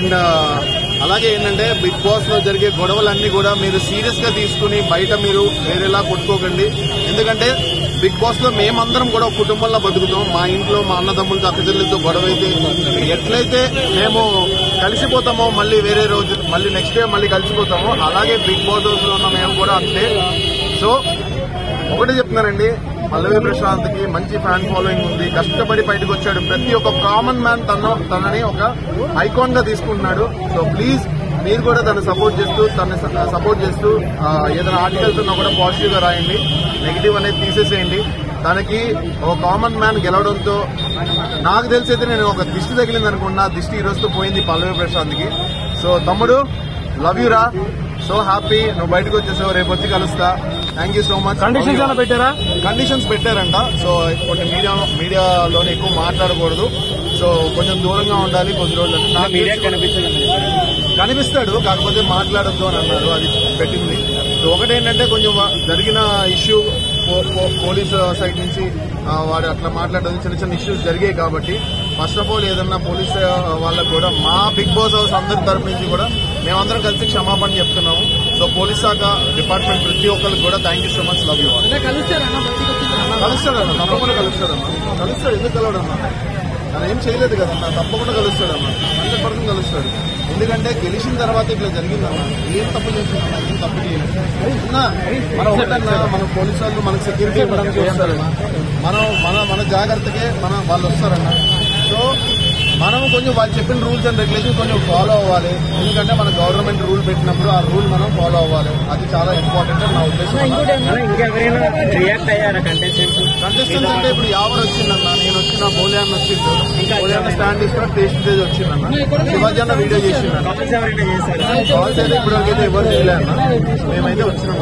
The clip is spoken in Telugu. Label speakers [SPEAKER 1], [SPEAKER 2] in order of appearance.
[SPEAKER 1] అండ్ అలాగే ఏంటంటే బిగ్ బాస్ లో జరిగే గొడవలన్నీ కూడా మీరు సీరియస్ గా తీసుకుని బయట మీరు వేరేలా కొట్టుకోకండి. ఎందుకంటే బిగ్ బాస్ లో మేమందరం కూడా ఒక కుటుంబంలో బతుకుతాం. మా ఇంట్లో మా అన్నదమ్ములతో అక్కచెల్లెలతో గొడవ అయితే ఎట్లయితే మేము కలిసిపోతామో మళ్ళీ వేరే రోజు మళ్ళీ నెక్స్ట్ డే మళ్ళీ కలిసిపోతామో అలాగే బిగ్ బాస్ హౌస్ లో ఉన్న మేము కూడా అంతే. సో ఒకటే చెప్తున్నానండి, పల్లవి ప్రశాంత్ కి మంచి ఫ్యాన్ ఫాలోయింగ్ ఉంది. కష్టపడి బయటకు వచ్చాడు. ప్రతి ఒక్క కామన్ మ్యాన్ తనని ఒక ఐకాన్ గా తీసుకుంటున్నాడు. సో ప్లీజ్ మీరు కూడా తనని సపోర్ట్ చేస్తూ ఏదైనా ఆర్టికల్స్ ఉన్నా కూడా పాజిటివ్ గా రాయండి. నెగిటివ్ అనేది తీసేసేయండి. తనకి ఒక కామన్ మ్యాన్ గెలవడంతో నాకు తెలిసైతే నేను ఒక దిష్టి తగిలింది అనుకున్నా. దిష్టి ఈ రోజుతో పోయింది పల్లవి ప్రశాంత్ కి. సో తమ్ముడు లవ్ యూ రా. సో హ్యాపీ నువ్వు బయటకు వచ్చేసావు. రేపు వచ్చి కలుస్తా. Thank you so much. Conditions పెట్టారంట. సో కొన్ని మీడియాలోనే ఎక్కువ మాట్లాడకూడదు. సో కొంచెం దూరంగా ఉండాలి కొద్ది రోజులు. కనిపిస్తాడు కాకపోతే మాట్లాడొద్దు అని అన్నారు. అది పెట్టింది. సో ఒకటేంటంటే కొంచెం జరిగిన ఇష్యూ పోలీసు సైడ్ నుంచి వాడు అట్లా మాట్లాడడం చిన్న చిన్న ఇష్యూస్ జరిగాయి కాబట్టి ఫస్ట్ ఆఫ్ ఆల్ ఏదన్నా పోలీస్ వాళ్ళకు కూడా మా బిగ్ బాస్ హౌస్ అందరి తరఫు నుంచి కూడా మేమందరం కలిసి క్షమాపణ చెప్తున్నాము. సో పోలీస్ శాఖ డిపార్ట్మెంట్ ప్రతి ఒక్కరికి కూడా thank you so much. Love you all. కలుస్తాడన్నా, తప్పకుండా కలుస్తాడన్నా. కలుస్తాడు, ఎందుకు కలవడన్నా? తను ఏం చేయలేదు కదన్నా, తప్పకుండా కలుస్తాడన్నా. 100% కలుస్తాడు. ఎందుకంటే గెలిచిన తర్వాత ఇట్లా జరిగిందన్నా. ఏం తప్పు చేసిందన్నా? ఏం తప్పు చేయలేదు. మనం ఒకటన్నా, మన పోలీసు వాళ్ళు మనకు సెక్యూరిటీ ఇవ్వడానికి వస్తారన్నా. మన జాగ్రత్తకే వాళ్ళు వస్తారన్నా. సో మనం కొంచెం వాళ్ళు చెప్పిన రూల్స్ అండ్ రెగ్యులేషన్ కొంచెం ఫాలో అవ్వాలి. ఎందుకంటే మన గవర్నమెంట్ రూల్ పెట్టినప్పుడు ఆ రూల్ మనం ఫాలో అవ్వాలి. అది చాలా ఇంపార్టెంట్ అని నా ఉద్దేశం. కంటెస్టెంట్స్ అంటే ఇప్పుడు యావర్ వచ్చిందన్న, నేను వచ్చిన బోలియాన్ వచ్చిండు. బోలియాన్ స్టాండ్ తీసుకున్న టేస్ట్ స్టేజ్ వచ్చిందన్న. శివాజీ అన్న వీడియో చేసిందన్న. కాల్స్ అయితే ఇప్పటివరకైతే ఎవరు చేయలే అన్న. మేమైతే వచ్చినాం.